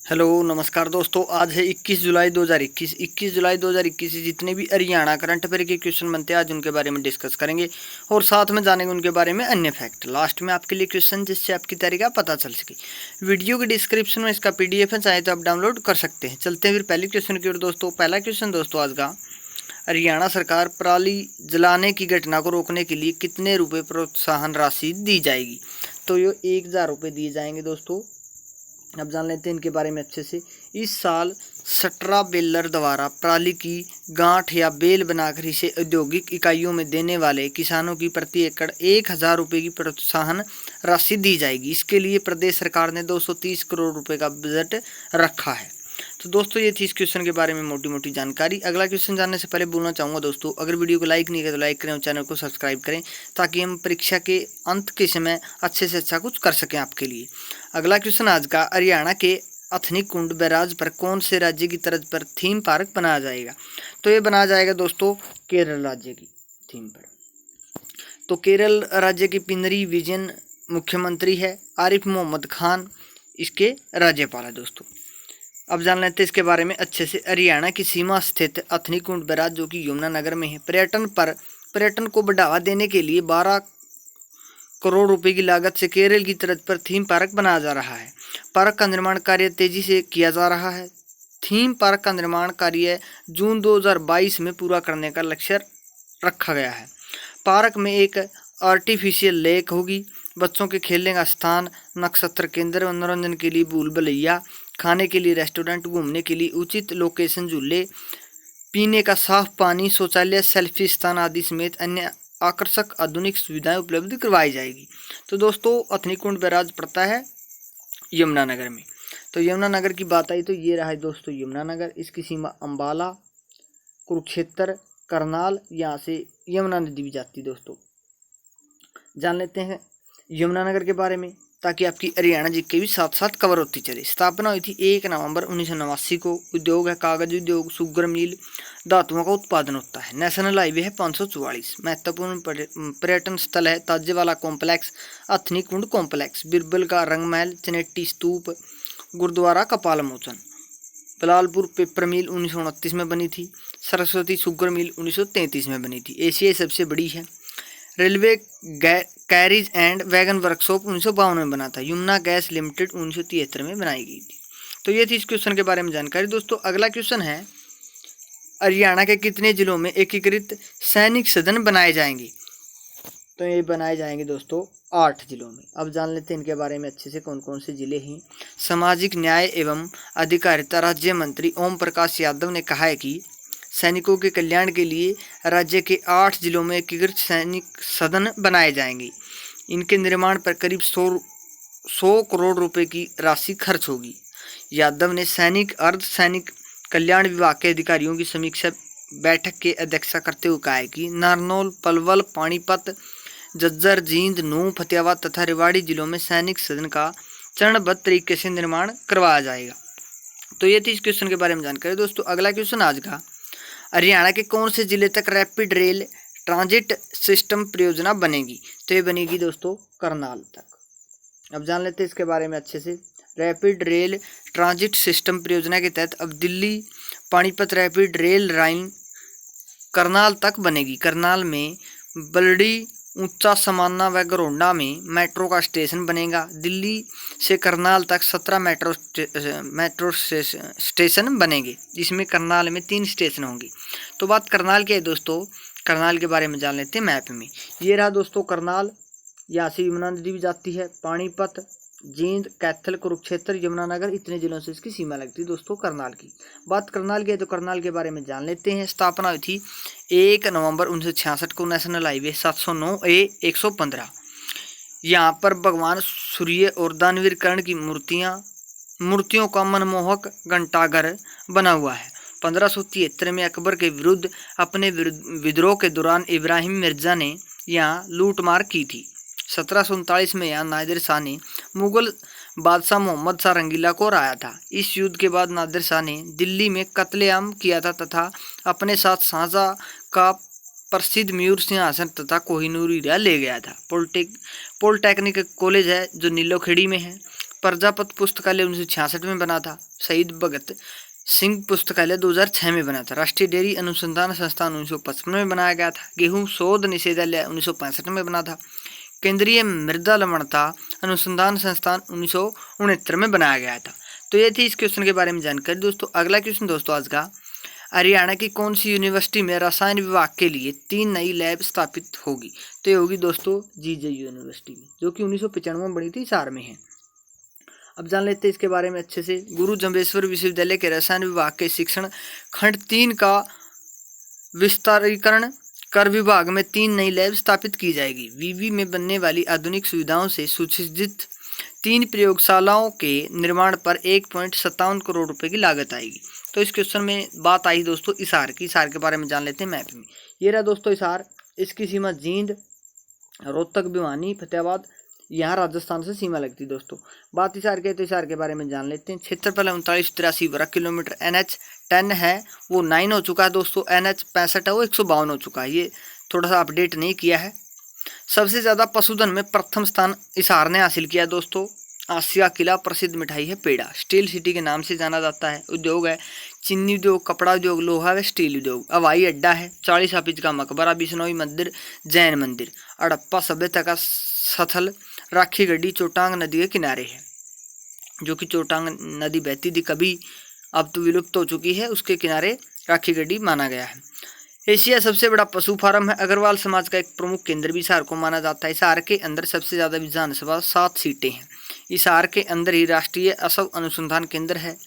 Hello नमस्कार दोस्तों। आज है 21 जुलाई 2021। 21 जुलाई 2021 से जितने भी हरियाणा करंट अफेयर के क्वेश्चन बनते हैं आज उनके बारे में डिस्कस करेंगे और साथ में जानेंगे उनके बारे में अन्य फैक्ट। लास्ट में आपके लिए क्वेश्चन जिससे आपकी तैयारी का पता चल सके। वीडियो के डिस्क्रिप्शन में इसका PDF है, चाहे तो आप डाउनलोड कर सकते हैं। चलते हैं फिर पहले क्वेश्चन की ओर दोस्तों। पहला क्वेश्चन दोस्तों आज का, हरियाणा सरकार पराली जलाने की घटना को रोकने के लिए कितने रुपये प्रोत्साहन राशि दी जाएगी? तो ये 1000 रुपये दिए जाएंगे दोस्तों। अब जान लेते हैं इनके बारे में अच्छे से। इस साल सट्रा बेलर द्वारा पराली की गांठ या बेल बनाकर इसे औद्योगिक इकाइयों में देने वाले किसानों की प्रति एकड़ 1000 रुपये की प्रोत्साहन राशि दी जाएगी। इसके लिए प्रदेश सरकार ने 230 करोड़ रुपए का बजट रखा है। तो दोस्तों ये थी इस क्वेश्चन के बारे में मोटी मोटी जानकारी। अगला क्वेश्चन जानने से पहले बोलना चाहूँगा दोस्तों, अगर वीडियो को लाइक नहीं किया तो लाइक करें और चैनल को सब्सक्राइब करें ताकि हम परीक्षा के अंत के समय अच्छे से अच्छा कुछ कर सकें आपके लिए। अगला क्वेश्चन आज का, हरियाणा के अथनीकुंड बैराज पर कौन से राज्य की तर्ज पर थीम पार्क बनाया जाएगा? तो ये बनाया जाएगा दोस्तों केरल राज्य की थीम पर। तो केरल राज्य के पिनरी विजयन मुख्यमंत्री है, आरिफ मोहम्मद खान इसके राज्यपाल है दोस्तों। अब जान लेते हैं इसके बारे में अच्छे से। हरियाणा की सीमा स्थित अथनीकुंड बैराज जो कि यमुनानगर में है, पर्यटन को बढ़ावा देने के लिए 12 करोड़ रुपए की लागत से केरल की तर्ज पर थीम पार्क बनाया जा रहा है। पार्क का निर्माण कार्य तेजी से किया जा रहा है। थीम पार्क का निर्माण कार्य जून 2022 में पूरा करने का लक्ष्य रखा गया है। पार्क में एक आर्टिफिशियल लेक होगी, बच्चों के खेलने का स्थान, नक्षत्र केंद्र, मनोरंजन के लिए भूल भुलैया, खाने के लिए रेस्टोरेंट, घूमने के लिए उचित लोकेशन झूले, पीने का साफ पानी, शौचालय, सेल्फी स्थान आदि समेत अन्य आकर्षक आधुनिक सुविधाएं उपलब्ध करवाई जाएगी। तो दोस्तों अथनीकुंड बैराज पड़ता है यमुनानगर में। तो यमुनानगर की बात आई तो ये रहा है दोस्तों यमुनानगर। इसकी सीमा अंबाला, कुरुक्षेत्र, करनाल, यहाँ से यमुना नदी भी जाती है दोस्तों। जान लेते हैं यमुनानगर के बारे में ताकि आपकी हरियाणा जी के भी साथ साथ कवर होती चले। स्थापना हुई थी 1 नवंबर 1989 को। उद्योग है कागज उद्योग, शुगर मिल, धातुओं का उत्पादन होता है। नेशनल हाईवे है 544। महत्वपूर्ण पर्यटन स्थल है ताजेवाला कॉम्प्लेक्स, अथनीकुंड कॉम्प्लेक्स, बिरबल का रंगमहल, चनेट्टी स्तूप, गुरुद्वारा कपाल मोचन। बलालपुर पेपर मिल 1929 में बनी थी। सरस्वती शुगर मिल 1933 में बनी थी। एशिया सबसे बड़ी है। Railway carriage and wagon workshop 1952 में बना था। यमुना गैस लिमिटेड 1973 में बनाई गई थी। तो ये थी इस क्वेश्चन के बारे में जानकारी दोस्तों। अगला क्वेश्चन है, हरियाणा के कितने जिलों में एकीकृत सैनिक सदन बनाए जाएंगे? तो ये बनाए जाएंगे दोस्तों 8 जिलों में। अब जान लेते हैं इनके बारे में अच्छे से कौन कौन से जिले हैं। सामाजिक न्याय एवं अधिकारिता राज्य मंत्री ओम प्रकाश यादव ने कहा है कि सैनिकों के कल्याण के लिए राज्य के 8 जिलों में एकीकृत सैनिक सदन बनाए जाएंगे। इनके निर्माण पर करीब 100 करोड़ रुपए की राशि खर्च होगी। यादव ने सैनिक अर्धसैनिक कल्याण विभाग के अधिकारियों की समीक्षा बैठक की अध्यक्षता करते हुए कहा है कि नारनौल, पलवल, पानीपत, झज्जर, जींद, नूंह, फतेहाबाद तथा रेवाड़ी जिलों में सैनिक सदन का चरणबद्ध तरीके से निर्माण करवाया जाएगा। तो ये थी इस क्वेश्चन के बारे में जानकारी दोस्तों। अगला क्वेश्चन आज का, हरियाणा के कौन से जिले तक रैपिड रेल ट्रांजिट सिस्टम परियोजना बनेगी? तो ये बनेगी दोस्तों करनाल तक। अब जान लेते हैं इसके बारे में अच्छे से। रैपिड रेल ट्रांजिट सिस्टम परियोजना के तहत अब Delhi Panipat rapid rail line Karnal तक बनेगी। करनाल में बलडी, ऊंचा समाना व गरोंडा में मेट्रो का स्टेशन बनेगा। दिल्ली से करनाल तक 17 मेट्रो स्टेशन बनेंगे, जिसमें करनाल में 3 स्टेशन होंगे। तो बात करनाल की है दोस्तों। करनाल के बारे में जान लेते हैं मैप में। ये रहा दोस्तों करनाल, यहाँ से यमुना नदी भी जाती है। पानीपत, जींद, कैथल, कुरुक्षेत्र, यमुनानगर, इतने जिलों से इसकी सीमा लगती है दोस्तों करनाल की। बात करनाल की है तो करनाल के बारे में जान लेते हैं। स्थापना हुई थी 1 नवंबर 1966 को। National highway 709A 115। यहाँ पर भगवान सूर्य और दानवीर कर्ण की मूर्तियों का मनमोहक घंटाघर बना हुआ है। 1573 में अकबर के विरुद्ध अपने विद्रोह के दौरान इब्राहिम मिर्जा ने यहाँ लूटमार की थी। 1739 में यहाँ नादिर शाह ने मुगल बादशाह मोहम्मद शाह रंगीला को हराया था। इस युद्ध के बाद नादिर शाह ने दिल्ली में कत्लेआम किया था तथा अपने साथ शाहजहाँ का प्रसिद्ध मयूर सिंहासन तथा कोहिनूर हीरा ले गया था। पॉलिटेक्निक कॉलेज है जो नीलोखेड़ी में है। प्रजापत पुस्तकालय 1966 में बना था। शहीद भगत सिंह पुस्तकालय 2006 में बना था। राष्ट्रीय डेयरी अनुसंधान संस्थान 1955 में बनाया गया था। गेहूं शोध निषेधालय 1965 में बना था। केंद्रीय मृदा लवणता अनुसंधान संस्थान 1969 में बनाया गया था। तो ये थी इस क्वेश्चन के बारे में जानकारी दोस्तों। अगला क्वेश्चन दोस्तों आज का, हरियाणा की कौन सी यूनिवर्सिटी में रसायन विभाग के लिए 3 नई लैब स्थापित होगी? तो ये होगी दोस्तों जीजे यूनिवर्सिटी में, जो कि 1995 में बनी थी, हिसार में है। अब जान लेते हैं इसके बारे में अच्छे से। गुरु जम्बेश्वर विश्वविद्यालय के रसायन विभाग के शिक्षण खंड 3 का विस्तारीकरण कर विभाग में 3 नई लैब स्थापित की जाएगी। वीवी में बनने वाली आधुनिक सुविधाओं से सुसज्जित 3 प्रयोगशालाओं के निर्माण पर 1.57 करोड़ रुपए की लागत आएगी। तो इस क्वेश्चन में बात आई दोस्तों हिसार की। हिसार के बारे में जान लेते हैं मैप में। ये रहा दोस्तों हिसार, इसकी सीमा जींद, रोहतक, भिवानी, फतेहाबाद, यहाँ राजस्थान से सीमा लगती है दोस्तों। बात हिसार के, तो हिसार के बारे में जान लेते हैं। क्षेत्रफल 3983 वर्ग किलोमीटर। NH 10 है वो 9 हो चुका है दोस्तों। NH 65 है वो 152 हो चुका है। ये थोड़ा सा अपडेट नहीं किया है। सबसे ज़्यादा पशुधन में प्रथम स्थान हिसार ने हासिल किया दोस्तों। आसिया किला प्रसिद्ध मिठाई है पेड़ा। स्टील सिटी के नाम से जाना जाता है। उद्योग है चीनी उद्योग, कपड़ा उद्योग, लोहा व स्टील उद्योग। हवाई अड्डा है। 40 हाफिज का मकबरा, बिश्नोई मंदिर, जैन मंदिर। हड़प्पा सभ्यता का स्थल राखी गढ़ी चोटांग नदी के किनारे है, जो कि चोटांग नदी बहती थी कभी, अब तो विलुप्त हो चुकी है। उसके किनारे राखी गढ़ी माना गया है। एशिया सबसे बड़ा पशु फार्म है। अग्रवाल समाज का एक प्रमुख केंद्र भी हिसार को माना जाता है। हिसार के अंदर सबसे ज्यादा विधानसभा 7 सीटें हैं। हिसार के अंदर ही राष्ट्रीय असव अनुसंधान केंद्र है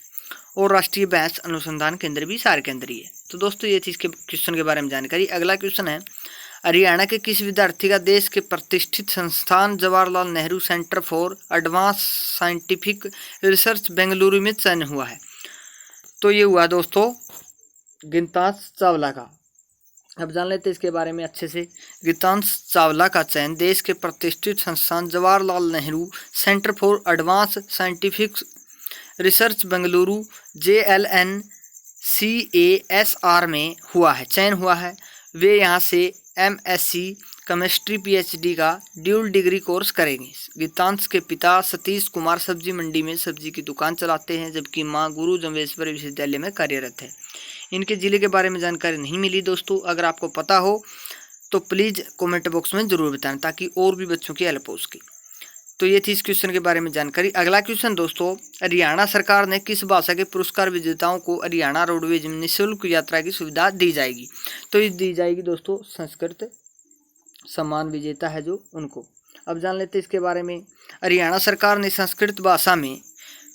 और राष्ट्रीय भैंस अनुसंधान केंद्र भी हिसार के अंदर ही है। तो दोस्तों ये थी इसके क्वेश्चन के बारे में जानकारी। अगला क्वेश्चन है, हरियाणा के किस विद्यार्थी का देश के प्रतिष्ठित संस्थान Jawaharlal Nehru centre for advance scientific research Bengaluru में चयन हुआ है? तो ये हुआ दोस्तों गितांश चावला का। अब जान लेते हैं इसके बारे में अच्छे से। गितांश चावला का चयन देश के प्रतिष्ठित संस्थान Jawaharlal Nehru centre for advance scientific research Bengaluru JLNCASR में हुआ है, चयन हुआ है। वे यहाँ से MSc केमिस्ट्री PhD का ड्यूल डिग्री कोर्स करेंगे। गितांश के पिता सतीश कुमार सब्जी मंडी में सब्जी की दुकान चलाते हैं, जबकि मां गुरु जम्बेश्वर विश्वविद्यालय में कार्यरत है। इनके जिले के बारे में जानकारी नहीं मिली दोस्तों। अगर आपको पता हो तो प्लीज़ कमेंट बॉक्स में ज़रूर बताएं, ताकि और भी बच्चों की हेल्प हो सके। तो ये थी इस क्वेश्चन के बारे में जानकारी। अगला क्वेश्चन दोस्तों, हरियाणा सरकार ने किस भाषा के पुरस्कार विजेताओं को हरियाणा रोडवेज में निःशुल्क यात्रा की सुविधा दी जाएगी? तो ये दी जाएगी दोस्तों संस्कृत सम्मान विजेता है जो उनको। अब जान लेते हैं इसके बारे में। हरियाणा सरकार ने संस्कृत भाषा में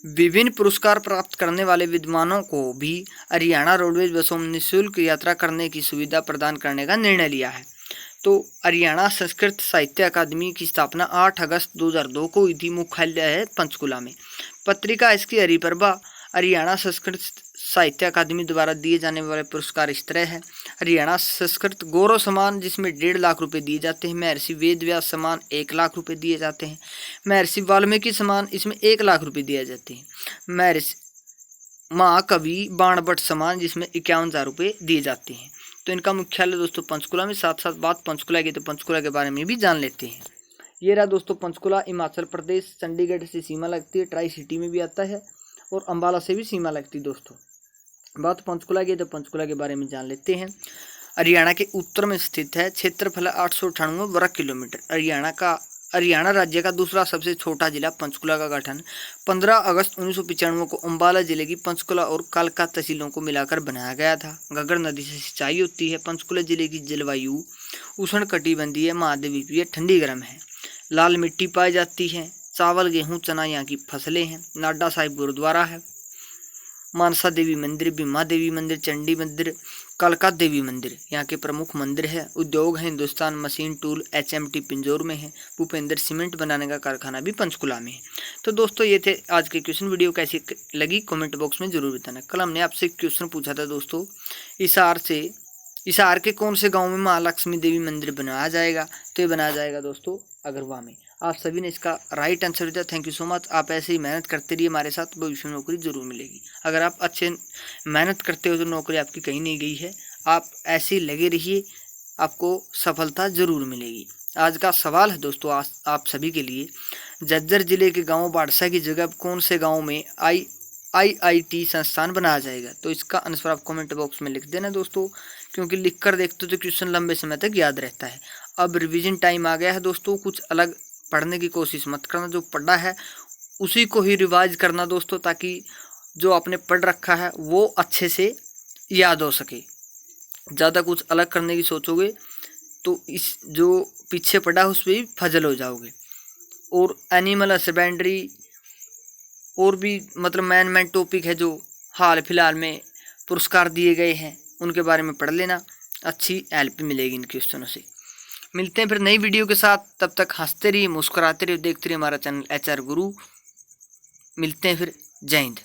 विभिन्न पुरस्कार प्राप्त करने वाले विद्वानों को भी हरियाणा रोडवेज बसों में निःशुल्क यात्रा करने की सुविधा प्रदान करने का निर्णय लिया है। तो हरियाणा संस्कृत साहित्य अकादमी की स्थापना 8 अगस्त 2002 को हुई थी। मुख्यालय है पंचकुला में। पत्रिका इसकी हरिप्रभा। हरियाणा संस्कृत साहित्य अकादमी द्वारा दिए जाने वाले पुरस्कार इस तरह है। हरियाणा संस्कृत गौरव सम्मान, जिसमें 1.5 लाख रुपए दिए जाते हैं। महर्षि वेद व्यास सम्मान 1 लाख रुपए दिए जाते हैं। महर्षि वाल्मीकि सम्मान, इसमें 1 लाख रुपए दिए जाते हैं। महर्षि महाकवि बाणभट्ट सम्मान, जिसमें 51,000 रुपये दिए जाते हैं। तो इनका मुख्यालय दोस्तों पंचकुला में। साथ साथ बात पंचकुला की, तो पंचकुला के बारे में भी जान लेते हैं। ये रहा दोस्तों पंचकुला, हिमाचल प्रदेश, चंडीगढ़ से सीमा लगती है, ट्राई सिटी में भी आता है, और अंबाला से भी सीमा लगती है दोस्तों। बात पंचकुला की, तो पंचकुला के बारे में जान लेते हैं। हरियाणा के उत्तर में स्थित है। क्षेत्रफल 898 वर्ग किलोमीटर। हरियाणा राज्य का दूसरा सबसे छोटा जिला पंचकुला का गठन 15 अगस्त 1995 को अम्बाला जिले की पंचकुला और कालका तहसीलों को मिलाकर बनाया गया था। घग्गर नदी से सिंचाई होती है। पंचकुला जिले की जलवायु उष्णकटिबंधीय महाद्वीपीय ठंडी गर्म है। लाल मिट्टी पाई जाती है। चावल, गेहूं, चना यहाँ की फसलें हैं। नाडा साहिब गुरुद्वारा है। मानसा देवी मंदिर, भीमा देवी मंदिर, चंडी मंदिर, कालका देवी मंदिर यहाँ के प्रमुख मंदिर है। उद्योग है Hindustan machine tool HMT Pinjore में है। भूपेंद्र सीमेंट बनाने का कारखाना भी पंचकुला में है। तो दोस्तों ये थे आज के क्वेश्चन। वीडियो कैसी लगी कमेंट बॉक्स में जरूर बताना। कल हमने आपसे एक क्वेश्चन पूछा था दोस्तों, हिसार के कौन से गाँव में महालक्ष्मी देवी मंदिर बनाया जाएगा? तो ये बनाया जाएगा दोस्तों अगरवा में। आप सभी ने इसका राइट आंसर दिया। Thank you so much. आप ऐसे ही मेहनत करते रहिए हमारे साथ, भविष्य में नौकरी जरूर मिलेगी। अगर आप अच्छे मेहनत करते हो तो नौकरी आपकी कहीं नहीं गई है। आप ऐसे ही लगे रहिए, आपको सफलता जरूर मिलेगी। आज का सवाल है दोस्तों आप सभी के लिए, झज्जर जिले के गांव बाड़सा की जगह कौन से गांव में IIT संस्थान बनाया जाएगा? तो इसका आंसर आप कमेंट बॉक्स में लिख देना दोस्तों, क्योंकि लिख कर देखते तो क्वेश्चन लंबे समय तक याद रहता है। अब रिवीजन टाइम आ गया है दोस्तों, कुछ अलग पढ़ने की कोशिश मत करना, जो पढ़ा है उसी को ही रिवाइज करना दोस्तों, ताकि जो आपने पढ़ रखा है वो अच्छे से याद हो सके। ज़्यादा कुछ अलग करने की सोचोगे तो इस जो पीछे पढ़ा है उस पर भी फजल हो जाओगे। और एनिमल हस्बेंड्री और भी मतलब मैन टॉपिक है जो हाल फिलहाल में पुरस्कार दिए गए हैं, उनके बारे में पढ़ लेना, अच्छी हेल्प मिलेगी इन क्वेश्चनों से। मिलते हैं फिर नई वीडियो के साथ, तब तक हंसते रहिए, मुस्कुराते रहिए, देखते रहिए हमारा चैनल HR गुरु। मिलते हैं फिर, जय हिंद।